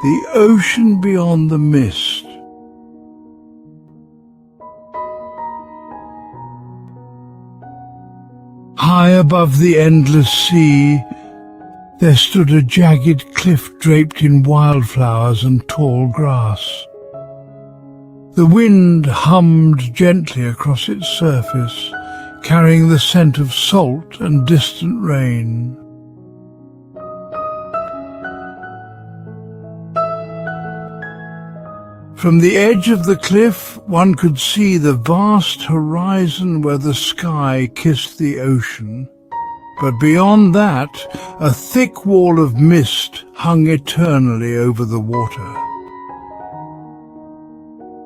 the ocean beyond the mist. High above the endless sea, there stood a jagged cliff draped in wildflowers and tall grass. The wind hummed gently across its surface, carrying the scent of salt and distant rain. From the edge of the cliff, one could see the vast horizon where the sky kissed the ocean. But beyond that, a thick wall of mist hung eternally over the water.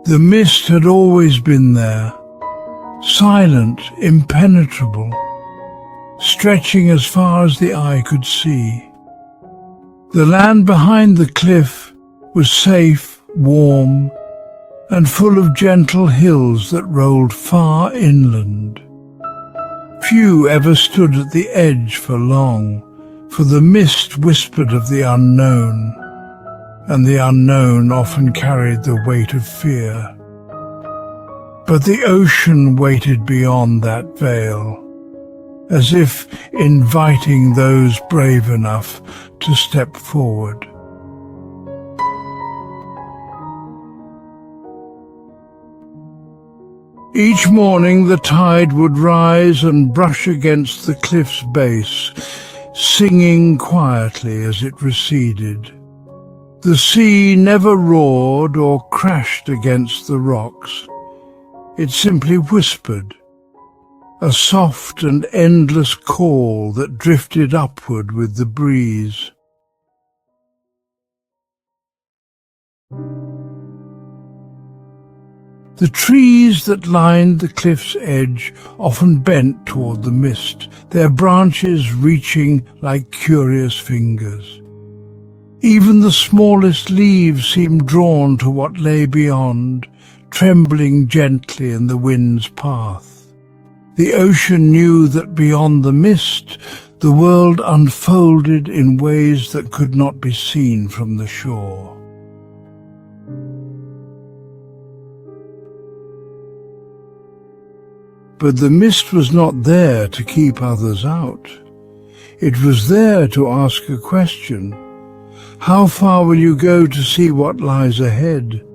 The mist had always been there, silent, impenetrable, stretching as far as the eye could see. The land behind the cliff was safe, warm, and full of gentle hills that rolled far inland. Few ever stood at the edge for long, for the mist whispered of the unknown, and the unknown often carried the weight of fear. But the ocean waited beyond that veil, as if inviting those brave enough to step forward. Each morning the tide would rise and brush against the cliff's base, singing quietly as it receded. The sea never roared or crashed against the rocks. It simply whispered, a soft and endless call that drifted upward with the breeze. The trees that lined the cliff's edge often bent toward the mist, their branches reaching like curious fingers. Even the smallest leaves seemed drawn to what lay beyond, trembling gently in the wind's path. The ocean knew that beyond the mist, the world unfolded in ways that could not be seen from the shore. But the mist was not there to keep others out. It was there to ask a question. How far will you go to see what lies ahead?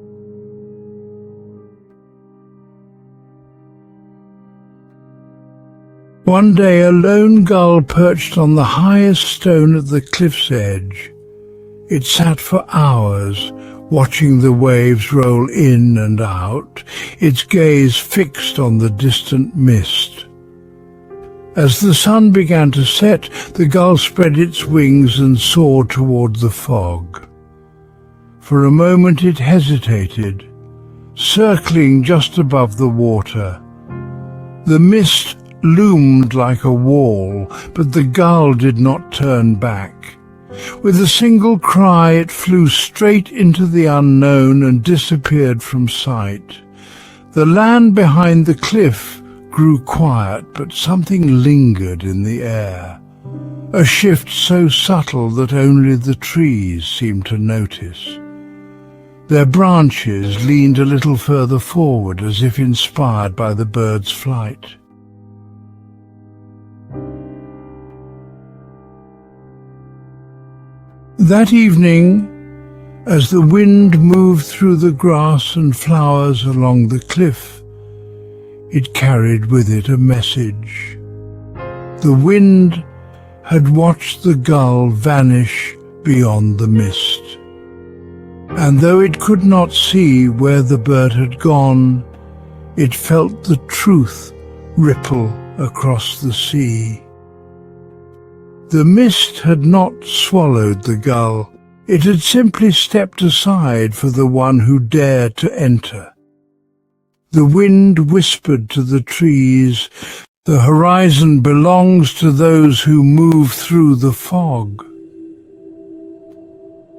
One day a lone gull perched on the highest stone at the cliff's edge. It sat for hours, watching the waves roll in and out, its gaze fixed on the distant mist. As the sun began to set, the gull spread its wings and soared toward the fog. For a moment it hesitated, circling just above the water. The mist loomed like a wall, but the gull did not turn back. With a single cry, it flew straight into the unknown and disappeared from sight. The land behind the cliff grew quiet, but something lingered in the air, a shift so subtle that only the trees seemed to notice. Their branches leaned a little further forward, as if inspired by the bird's flight. That evening, as the wind moved through the grass and flowers along the cliff, it carried with it a message. The wind had watched the gull vanish beyond the mist, and though it could not see where the bird had gone, it felt the truth ripple across the sea. The mist had not swallowed the gull. It had simply stepped aside for the one who dared to enter. The wind whispered to the trees, "The horizon belongs to those who move through the fog."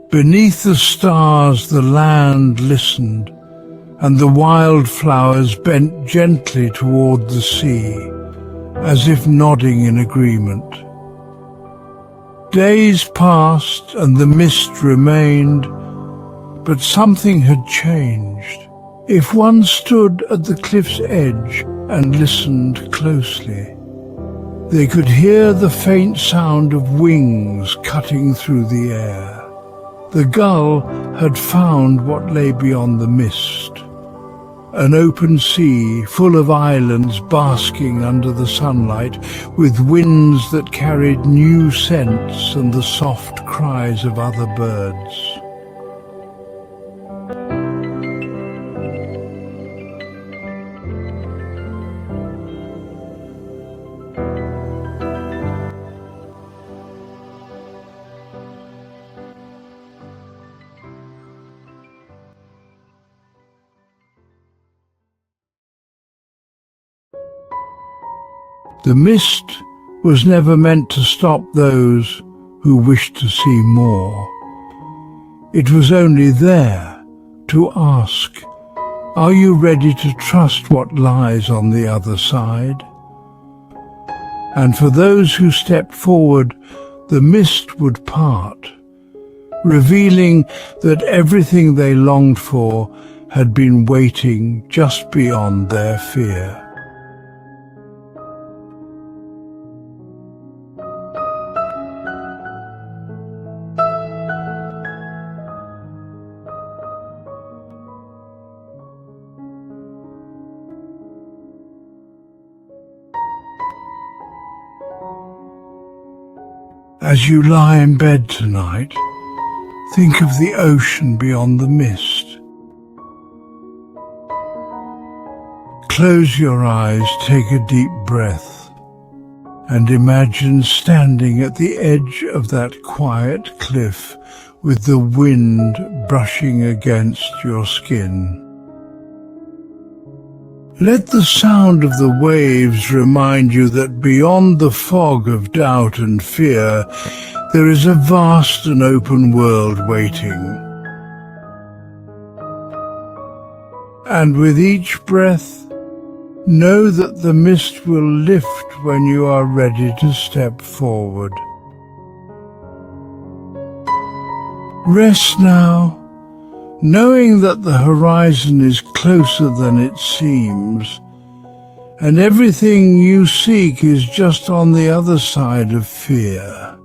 Beneath the stars the land listened, and the wildflowers bent gently toward the sea, as if nodding in agreement. Days passed and the mist remained, But something had changed. If one stood at the cliff's edge and listened closely, they could hear the faint sound of wings cutting through the air. The gull had found what lay beyond the mist, an open sea full of islands basking under the sunlight, with winds that carried new scents and the soft cries of other birds. The mist was never meant to stop those who wished to see more. It was only there to ask, are you ready to trust what lies on the other side? And for those who stepped forward, the mist would part, revealing that everything they longed for had been waiting just beyond their fear. As you lie in bed tonight, think of the ocean beyond the mist. Close your eyes, take a deep breath, and imagine standing at the edge of that quiet cliff with the wind brushing against your skin. Let the sound of the waves remind you that beyond the fog of doubt and fear, there is a vast and open world waiting. And with each breath, know that the mist will lift when you are ready to step forward. Rest now, knowing that the horizon is closer than it seems, and everything you seek is just on the other side of fear.